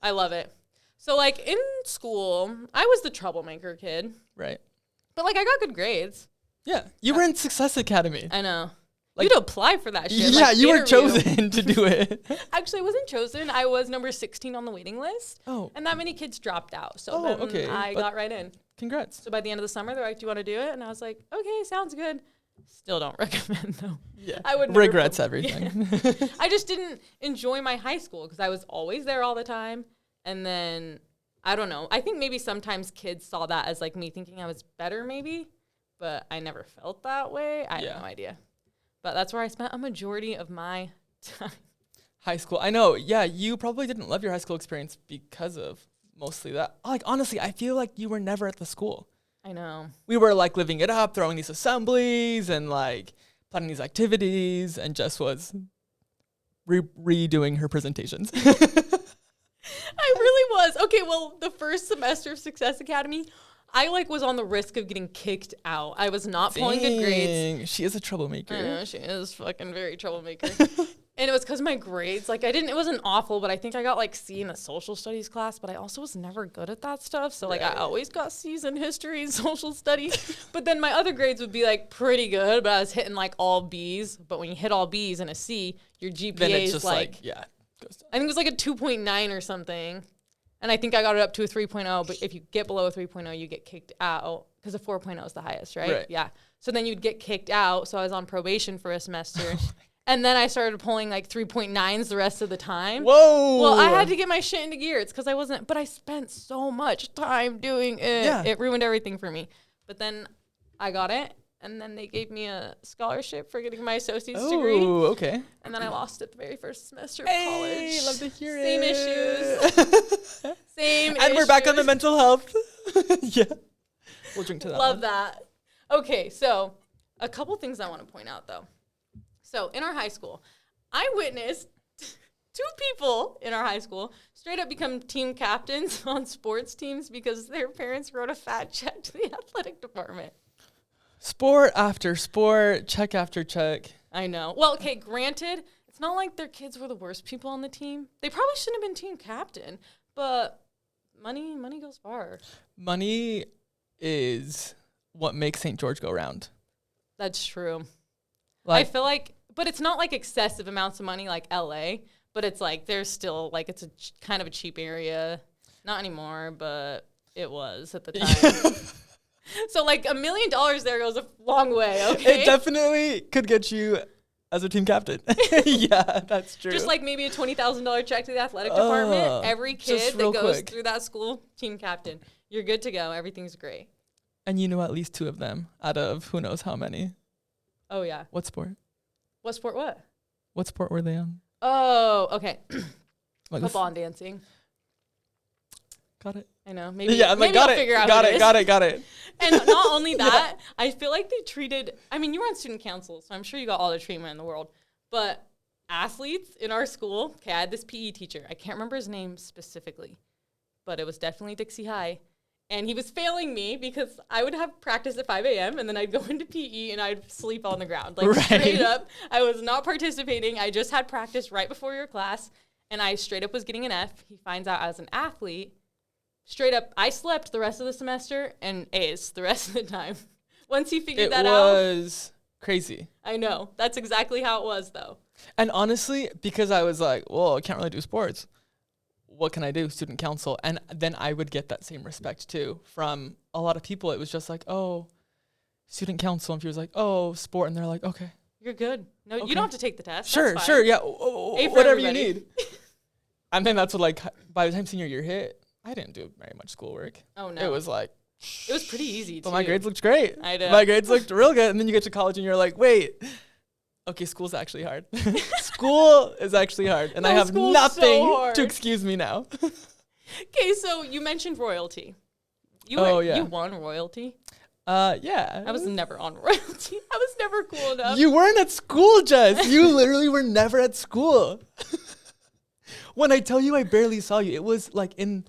I love it. So, like, in school, I was the troublemaker kid. Right. But, like, I got good grades. Yeah, you were in Success Academy. I know. You'd apply for that shit. Yeah, like, you were interview. chosen to do it. Actually, I wasn't chosen. I was number 16 on the waiting list. Oh. And that many kids dropped out. So Oh, then okay, I but- got right in. Congrats. So by the end of the summer, they're like, do you want to do it? And I was like, okay, sounds good. Still don't recommend, though. Yeah. I would never Regrets put- everything. I just didn't enjoy my high school because I was always there all the time. And then, I don't know. I think maybe sometimes kids saw that as like me thinking I was better maybe. But I never felt that way. I have no idea. But that's where I spent a majority of my time. High school. I know. Yeah, you probably didn't love your high school experience because of mostly that. Like, honestly, I feel like you were never at the school. I know. We were like living it up, throwing these assemblies and like planning these activities, and Jess was redoing her presentations. I really was. Okay, well, the first semester of Success Academy, I like was on the risk of getting kicked out. I was not pulling good grades. Dang, she is a troublemaker. I know, she is fucking very troublemaker. And it was because my grades, like it wasn't awful, but I think I got like C in a social studies class, but I also was never good at that stuff. So like I always got C's in history and social studies. But then my other grades would be like pretty good, but I was hitting like all B's. But when you hit all B's and a C, your GPA Then it's is just like, yeah. Goes down. I think it was like a 2.9 or something. And I think I got it up to a 3.0, but if you get below a 3.0, you get kicked out because a 4.0 is the highest, right? Yeah. So then you'd get kicked out. So I was on probation for a semester. And then I started pulling like 3.9s the rest of the time. Whoa. Well, I had to get my shit into gear. It's because I wasn't, but I spent so much time doing it. Yeah. It ruined everything for me. But then I got it. And then they gave me a scholarship for getting my associate's degree. Oh, okay. And then I lost it the very first semester of Hey, college. love to hear Same it. issues. Same issues. And we're back on the mental health. Yeah. We'll drink to that. Love one. that. Okay, so a couple things I want to point out, though. So in our high school, I witnessed two people in our high school straight up become team captains on sports teams because their parents wrote a fat check to the athletic department. Sport after sport, check after check. I know. Well, okay, granted, it's not like their kids were the worst people on the team. They probably shouldn't have been team captain, but money goes far. Money is what makes St. George go round. That's true. Like, I feel like, but it's not like excessive amounts of money like LA, but it's like there's still like it's a kind of a cheap area. Not anymore, but it was at the time. So like $1 million there goes a long way, okay? it definitely could get you as a team captain. Yeah, that's true. Just like maybe a $20,000 check to the athletic department. Every kid that goes quick. through that school, team captain. You're good to go. Everything's great. And you know at least 2 of them out of who knows how many. Oh, yeah. What sport? What sport what? What sport were they on? Oh, okay. Like Football and dancing. Got it. I know. Maybe, Yeah, I'm like, maybe got I'll it. figure out Got who it. Got it. Got it. And not only that, I feel like they treated, I mean, you were on student council, so I'm sure you got all the treatment in the world, but athletes in our school, okay, I had this PE teacher. I can't remember his name specifically, but it was definitely Dixie High. And he was failing me because I would have practice at 5 a.m. and then I'd go into PE and I'd sleep on the ground. Like straight up, I was not participating. I just had practice right before your class and I straight up was getting an F. He finds out I was an athlete. Straight up, I slept the rest of the semester and A's the rest of the time. Once he figured that out. It was crazy. I know. That's exactly how it was, though. And honestly, because I was like, well, I can't really do sports. What can I do? Student council. And then I would get that same respect, too, from a lot of people. It was just like, oh, student council. And she was like, oh, sport. And they're like, okay. You're good. No, Okay. you don't have to take the test. Sure, That's sure. fine. Yeah. A for Whatever you everybody. need. And then that's what, like, by the time senior year hit, I didn't do very much schoolwork. Oh, no. It was like, It was pretty easy, but too. my grades looked great. I know. My grades looked real good. And then you get to college and you're like, wait, okay, school's actually hard. School is actually hard. And I No, have school's nothing so hard. to excuse me now. Okay, so you mentioned royalty. You Yeah. You won royalty. Yeah. I was never on royalty. I was never cool enough. You weren't at school, Jess. You literally were never at school. When I tell you I barely saw you, it was like in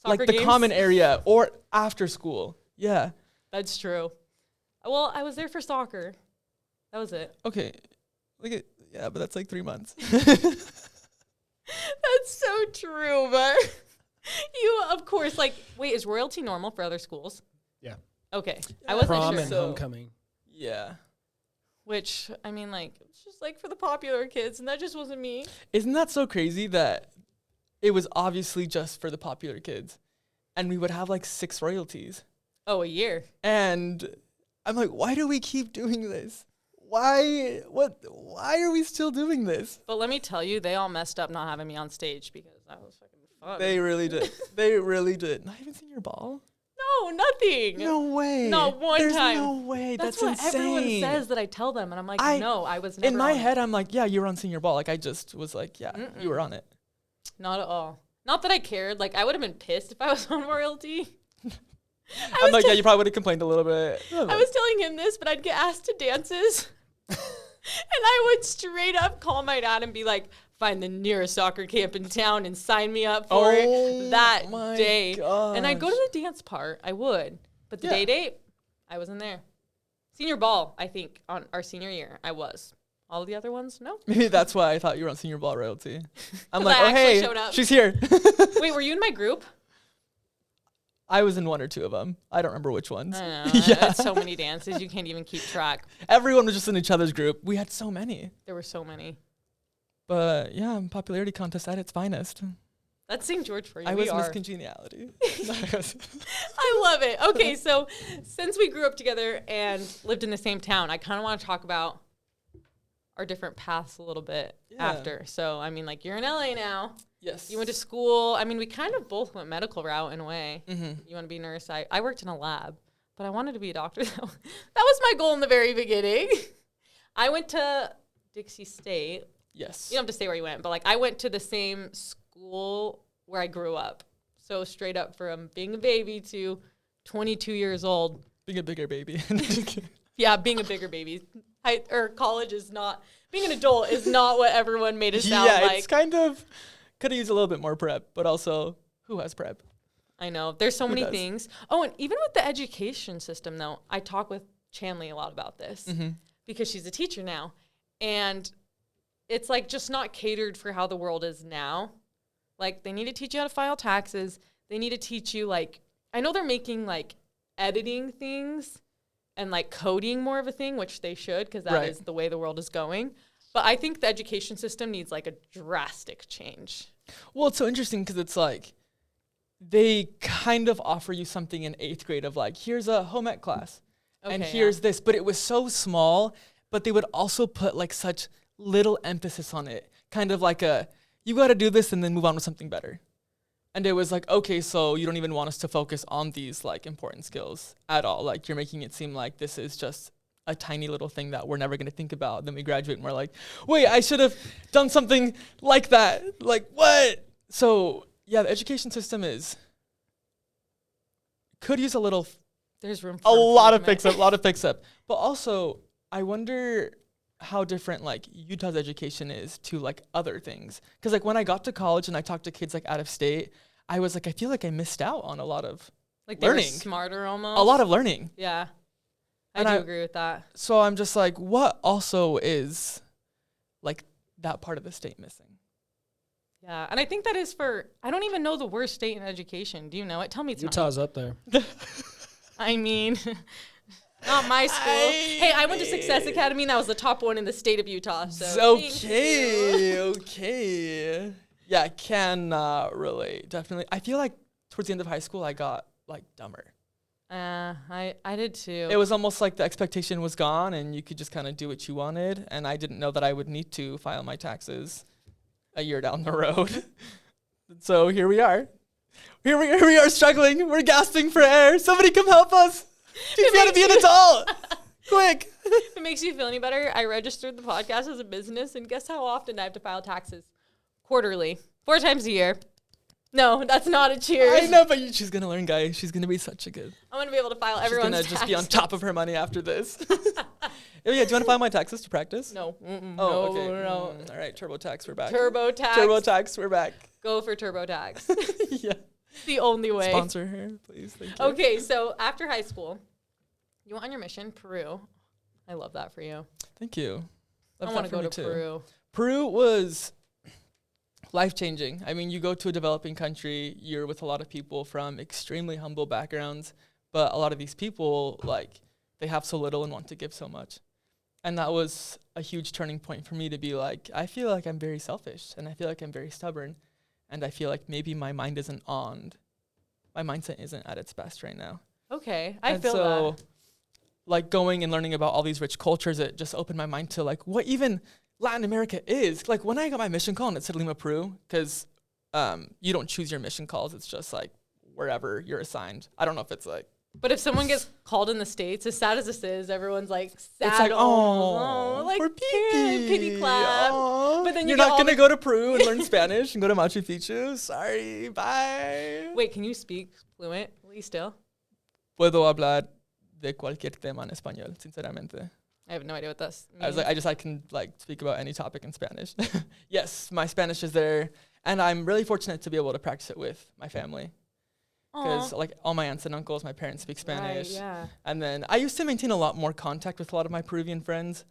Soccer like the games? common area or after school. Yeah. That's true. Well, I was there for soccer. That was it. Okay. Yeah, but that's like 3 months. That's so true, but you, of course, like, wait, is royalty normal for other schools? Yeah. Okay. I wasn't Prom sure. and So- homecoming. Yeah. Which, I mean, like, it's just like for the popular kids, and that just wasn't me. Isn't that so crazy that it was obviously just for the popular kids, and we would have like 6 royalties? Oh, a year. And I'm like, why do we keep doing this? Why are we still doing this? But let me tell you, they all messed up not having me on stage because that was fucking fun. They really did. They really did. Not even senior ball? No, nothing. No way. Not one There's time. No way. That's what insane. everyone says that I tell them, and I'm like, no, I was never in my on head, it. I'm like, yeah, you were on senior ball. Like, I just was like, yeah, you were on it. Not at all. Not that I cared. Like, I would have been pissed if I was on royalty. I'm like, yeah, you probably would have complained a little bit. I was telling him this, but I'd get asked to dances. And I would straight up call my dad and be like, find the nearest soccer camp in town and sign me up for it that day. Gosh. And I'd go to the dance part. I would. But the day date, I wasn't there. Senior ball, I think, on our senior year, I was. All the other ones, no. Maybe that's why I thought you were on senior ball royalty. I'm like, I oh, hey, showed up. she's here. Wait, were you in my group? I was in 1 or 2 of them. I don't remember which ones. I know. I had so many dances, you can't even keep track. Everyone was just in each other's group. We had so many. There were so many. But yeah, popularity contest at its finest. That's St. George for you. I was Miss Congeniality. I love it. Okay, so since we grew up together and lived in the same town, I kind of want to talk about our different paths a little bit after. So, I mean, like, you're in LA now. Yes. You went to school. I mean, we kind of both went medical route in a way. Mm-hmm. You want to be a nurse. I worked in a lab, but I wanted to be a doctor. That was my goal in the very beginning. I went to Dixie State. Yes. You don't have to say where you went, but, like, I went to the same school where I grew up. So straight up from being a baby to 22 years old. Being a bigger baby. Yeah, being a bigger baby. College is not, being an adult is not what everyone made it sound like. Yeah, it's kind of, could have used a little bit more prep, but also, who has prep? I know. There's so many things. Oh, and even with the education system, though, I talk with Chanley a lot about this because she's a teacher now. And it's like just not catered for how the world is now. Like, they need to teach you how to file taxes. They need to teach you, like, I know they're making, like, editing things and, like, coding more of a thing, which they should because that is the way the world is going. But I think the education system needs, like, a drastic change. Well, it's so interesting because it's like they kind of offer you something in 8th grade of, like, here's a home ec class and here's this. But it was so small, but they would also put, like, such little emphasis on it. Kind of like you got to do this and then move on with something better. And it was like, okay, so you don't even want us to focus on these, like, important skills at all. Like, you're making it seem like this is just a tiny little thing that we're never going to think about. Then we graduate and we're like, wait, I should have done something like that. Like, what? So, yeah, the education system could use a little, there's room for a lot of fix-up. But also, I wonder how different, like, Utah's education is to, like, other things. Because, like, when I got to college and I talked to kids, like, out of state, I was like, I feel like I missed out on a lot of like learning. They were smarter almost. A lot of learning. Yeah. I do agree with that. So I'm just like, what also is, like, that part of the state missing? Yeah, and I think that is I don't even know the worst state in education. Do you know it? Tell me it's Utah's up there. I mean... Not my school. Hey, I went to Success Academy, and that was the top one in the state of Utah. So okay. Yeah, I can relate. Definitely. I feel like towards the end of high school, I got, like, dumber. I did too. It was almost like the expectation was gone, and you could just kind of do what you wanted. And I didn't know that I would need to file my taxes a year down the road. So here we are. Here we are struggling. We're gasping for air. Somebody come help us. She's got to be an adult. Quick. If it makes you feel any better, I registered the podcast as a business, and guess how often I have to file taxes? Quarterly. 4 times a year. No, that's not a cheers. I know, but she's going to learn, guys. She's going to be such a good. I'm going to be able to file everyone's taxes. She's going to just be on top of her money after this. Oh, yeah, do you want to file my taxes to practice? No. Okay. No. All right, TurboTax, we're back. TurboTax, we're back. Go for TurboTax. Yeah. The only way. Sponsor her, please. Thank you. Okay, so after high school, you went on your mission, Peru. I love that for you. Thank you. I want to go to Peru. Peru was life-changing. I mean, you go to a developing country, you're with a lot of people from extremely humble backgrounds, but a lot of these people, like, they have so little and want to give so much. And that was a huge turning point for me to be like, I feel like I'm very selfish and I feel like I'm very stubborn. And I feel like maybe my mindset isn't at its best right now. Okay, I feel that. Like going and learning about all these rich cultures, it just opened my mind to like what even Latin America is. Like when I got my mission call and it said Lima, Peru, because you don't choose your mission calls. It's just like wherever you're assigned. I don't know if it's like. But if someone gets called in the States, as sad as this is, everyone's like sad. It's like, like for pity clap. Aww. But then you're not gonna go to Peru and learn Spanish and go to Machu Picchu. Sorry, bye. Wait, can you speak fluently still? Puedo hablar de cualquier tema en español, sinceramente. I have no idea what this means. I can like speak about any topic in Spanish. Yes, my Spanish is there, and I'm really fortunate to be able to practice it with my family. Because like all my aunts and uncles, my parents speak Spanish. Right, yeah. And then I used to maintain a lot more contact with a lot of my Peruvian friends,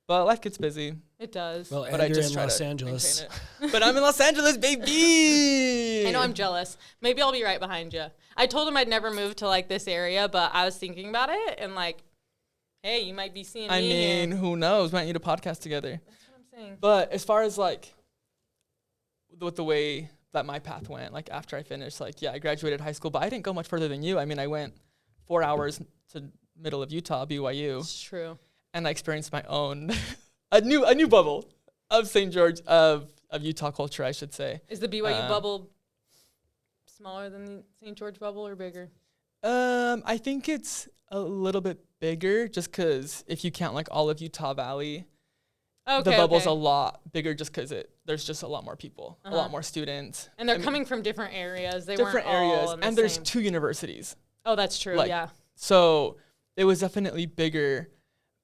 but life gets busy. It does. Well, But and I you're just in try Los to Angeles. But I'm in Los Angeles, baby. I know, I'm jealous. Maybe I'll be right behind you. I told him I'd never move to like this area, but I was thinking about it and like, hey, you might be seeing me. I mean, here. who knows? We might need a podcast together. That's what I'm saying. But as far as like with the way that my path went, like after I finished, like, yeah, I graduated high school, but I didn't go much further than you. I mean, I went 4 hours to middle of Utah, BYU. It's true. And I experienced my own, a new bubble of St. George, of Utah culture, I should say. Is the BYU bubble smaller than the St. George bubble or bigger? I think it's a little bit bigger just because if you count like all of Utah Valley, the bubble's a lot bigger just because there's just a lot more people, a lot more students. And they're coming from different areas. They different weren't areas. all in the And there's same. 2 universities. Oh, that's true, Like, yeah. So it was definitely bigger.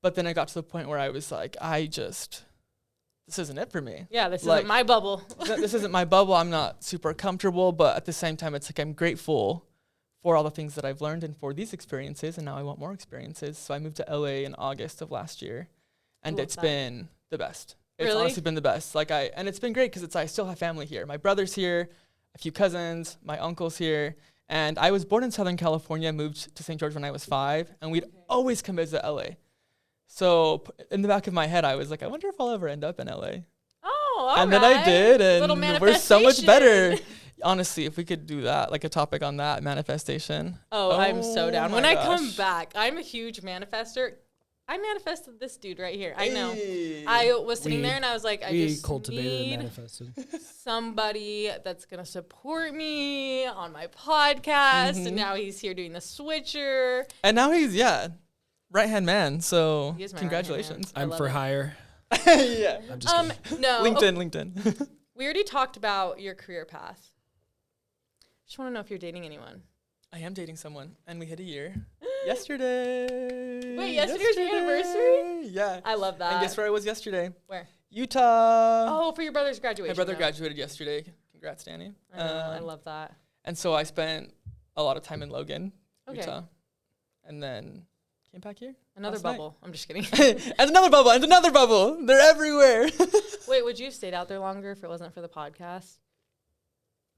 But then I got to the point where I was like, this isn't it for me. Yeah, this like, isn't my bubble. This isn't my bubble. I'm not super comfortable. But at the same time, it's like I'm grateful for all the things that I've learned and for these experiences. And now I want more experiences. So I moved to LA in August of last year. And it's been the best. It's Really? honestly been the best. And it's been great because I still have family here. My brother's here, a few cousins, my uncle's here. And I was born in Southern California, moved to St. George when I was 5, and we'd always come visit LA. So in the back of my head, I was like, I wonder if I'll ever end up in LA. Oh, all and then I did, and we're so much better. Honestly, if we could do that, like a topic on that, manifestation. Oh, I'm so down. When my I come gosh. back, I'm a huge manifester. I manifested this dude right here. I know. Hey. I was sitting there and I was like, I We just cultivated and need manifested. somebody that's going to support me on my podcast. And now he's here doing the switcher. And now he's, right-hand man, so He is my congratulations. I I'm love for it. hire. Yeah. I'm just kidding. No. LinkedIn. We already talked about your career path. Just want to know if you're dating anyone. I am dating someone, and we hit a year. Yesterday. Wait, yesterday was your anniversary? Yeah. I love that. And guess where I was yesterday? Where? Utah. Oh, for your brother's graduation. My brother though. graduated yesterday. Congrats, Danny. I know, I love that. And so I spent a lot of time in Logan, Okay. Utah, and then came back here. Another last night. bubble. I'm just kidding. And another bubble. They're everywhere. Wait, would you have stayed out there longer if it wasn't for the podcast?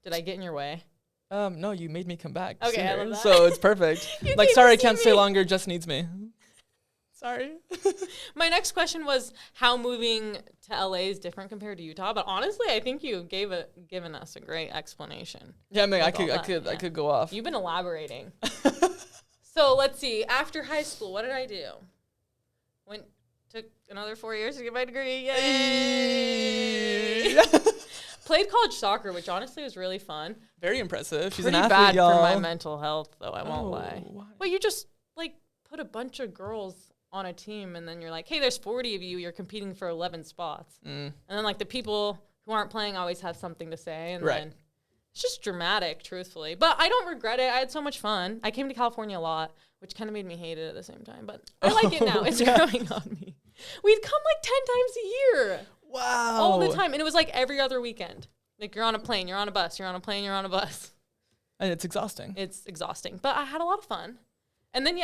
Did I get in your way? No, you made me come back. Okay, I sooner, love that. so it's perfect. You Like, came sorry, I to see can't stay me. longer. Just needs me. Sorry. My next question was how moving to LA is different compared to Utah, but honestly, I think you've given us a great explanation. Yeah, man, I With all that, could go off. You've been elaborating. So let's see. After high school, what did I do? Took another 4 years to get my degree. Yay! Played college soccer, which honestly was really fun. Very impressive. She's Pretty an athlete, bad y'all. for my mental health, though. I won't lie. Why? Well, you just like put a bunch of girls on a team, and then you're like, "Hey, there's 40 of you. You're competing for 11 spots." And then like the people who aren't playing always have something to say, and Right. then it's just dramatic, truthfully. But I don't regret it. I had so much fun. I came to California a lot, which kind of made me hate it at the same time. But I like it now. It's growing on me. We'd come like 10 times a year. Wow. All the time. And it was like every other weekend. Like you're on a plane, you're on a bus, you're on a plane, you're on a bus. And it's exhausting. It's exhausting. But I had a lot of fun. And then,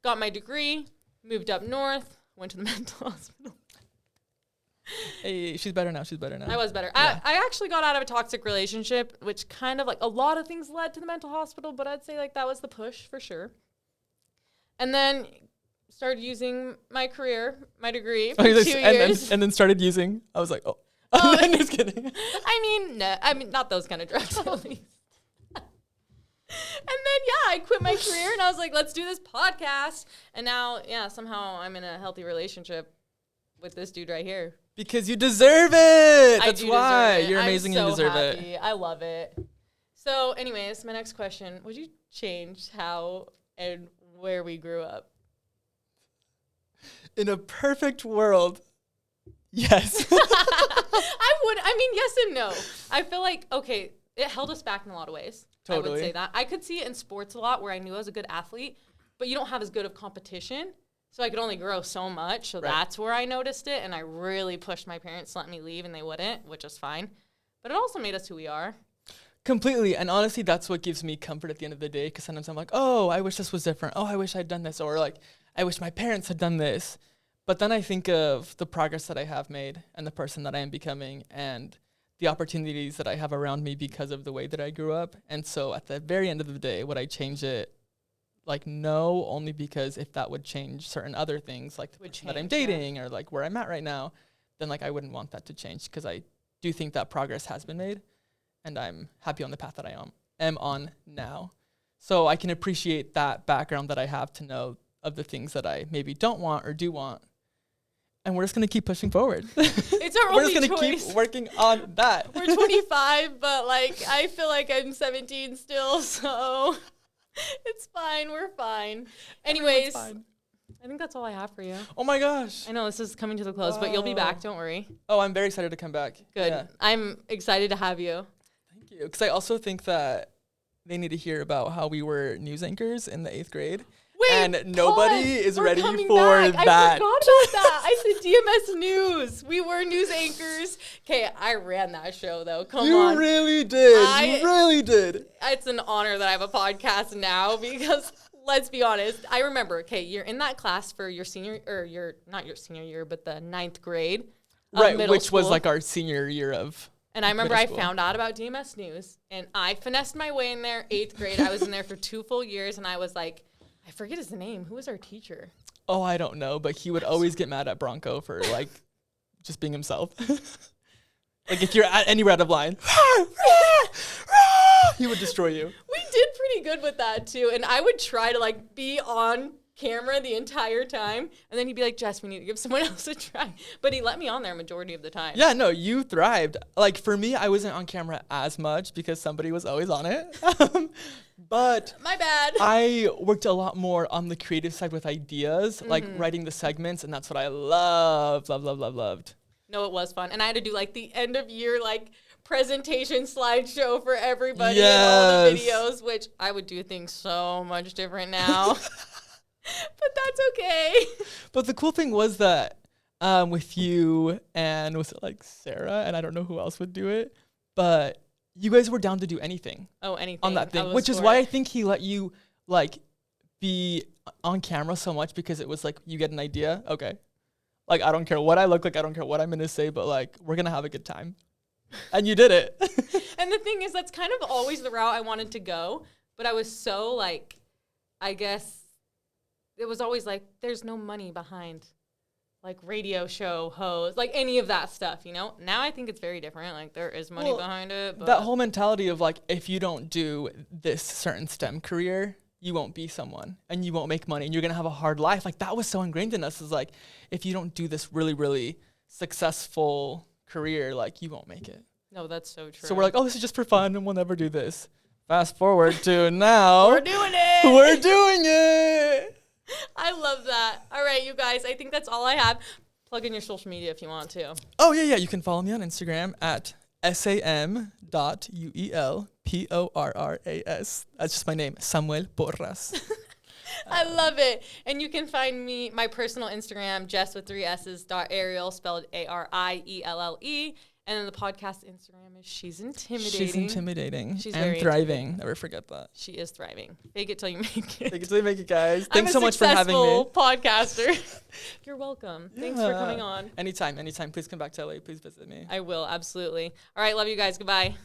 got my degree, moved up north, went to the mental hospital. Hey, she's better now. I was better. Yeah. I actually got out of a toxic relationship, which kind of like a lot of things led to the mental hospital, but I'd say like that was the push for sure. And then started using my career, my degree for Oh, 2 years. and then started using. I was like, oh. Oh, I'm just kidding. I mean, not those kind of drugs, at least. And then, I quit my career and I was like, let's do this podcast. And now, somehow I'm in a healthy relationship with this dude right here. Because you deserve it. That's why. Deserve it. You're amazing. I'm You so deserve happy. it. I love it. So, anyways, my next question: would you change how and where we grew up? In a perfect world, yes. I would. I mean, yes and no. I feel like, okay, it held us back in a lot of ways. Totally. I would say that. I could see it in sports a lot where I knew I was a good athlete, but you don't have as good of competition. So I could only grow so much. So that's where I noticed it. And I really pushed my parents to let me leave, and they wouldn't, which is fine. But it also made us who we are. Completely. And honestly, that's what gives me comfort at the end of the day. Because sometimes I'm like, oh, I wish this was different. Oh, I wish I'd done this. Or like, I wish my parents had done this. But then I think of the progress that I have made and the person that I am becoming and the opportunities that I have around me because of the way that I grew up. And so at the very end of the day, would I change it? Like, no, only because if that would change certain other things, like the person that I'm dating or like where I'm at right now, then like I wouldn't want that to change because I do think that progress has been made and I'm happy on the path that I am on now. So I can appreciate that background that I have to know of the things that I maybe don't want or do want. And we're just going to keep pushing forward. It's our We're only just going to keep working on that. We're 25, but like I feel like I'm 17 still, so it's fine. We're fine. Anyways, fine. I think that's all I have for you. Oh my gosh. I know this is coming to the close, but you'll be back. Don't worry. Oh, I'm very excited to come back. Good. Yeah. I'm excited to have you. Thank you. Because I also think that they need to hear about how we were news anchors in the 8th grade. Wait, and nobody is ready for back. that. I forgot about that. I said DMS News. We were news anchors. Okay, I ran that show, though. Come on. You really did. You really did. It's an honor that I have a podcast now because, let's be honest, I remember, okay, you're in that class for your senior, or not your senior year, but the 9th grade. Right, which school. was like our senior year of And I remember I found out about DMS News, and I finessed my way in there, 8th grade. I was in there for 2 full years, and I was like, I forget his name. Who was our teacher? Oh, I don't know, but he would always get mad at Bronco for like just being himself. Like if you're anywhere out of line, he would destroy you. We did pretty good with that too, and I would try to like be on camera the entire time, and then he'd be like, Jess, we need to give someone else a try. But he let me on there majority of the time. Yeah, no, you thrived. Like for me, I wasn't on camera as much because somebody was always on it. But my bad. I worked a lot more on the creative side with ideas, like writing the segments, and that's what I loved. No, it was fun. And I had to do like the end of year like presentation slideshow for everybody Yes. and all the videos, which I would do things so much different now. But that's okay. But the cool thing was that with you and was it like Sarah, and I don't know who else would do it, but you guys were down to do anything. Oh, anything. On that thing, which is why I think he let you like be on camera so much because it was like you get an idea. Okay. Like, I don't care what I look like. I don't care what I'm going to say, but like, we're going to have a good time. And you did it. And the thing is, that's kind of always the route I wanted to go. But I was so like, I guess it was always like, there's no money behind like radio show hosts, like any of that stuff, you know? Now I think it's very different. Like there is money behind it. But that whole mentality of like, if you don't do this certain STEM career, you won't be someone and you won't make money and you're going to have a hard life. Like that was so ingrained in us is like, if you don't do this really, really successful career, like you won't make it. No, that's so true. So we're like, oh, this is just for fun and we'll never do this. Fast forward to now. We're doing it. We're doing it. I love that. All right, you guys, I think that's all I have. Plug in your social media if you want to. Oh, yeah. You can follow me on Instagram at sam.uelporras. That's just my name, Samuel Porras. I love it. And you can find me, my personal Instagram, Jess with 3 S's, .Ariel, spelled ARIELLE. And then the podcast Instagram is She's Intimidating. She's intimidating. She's and very thriving. Never forget that. She is thriving. Fake it till you make it. Fake it till you make it, guys. Thanks so much for having me. I'm a successful podcaster. You're welcome. Yeah. Thanks for coming on. Anytime. Please come back to LA. Please visit me. I will, absolutely. All right, love you guys. Goodbye.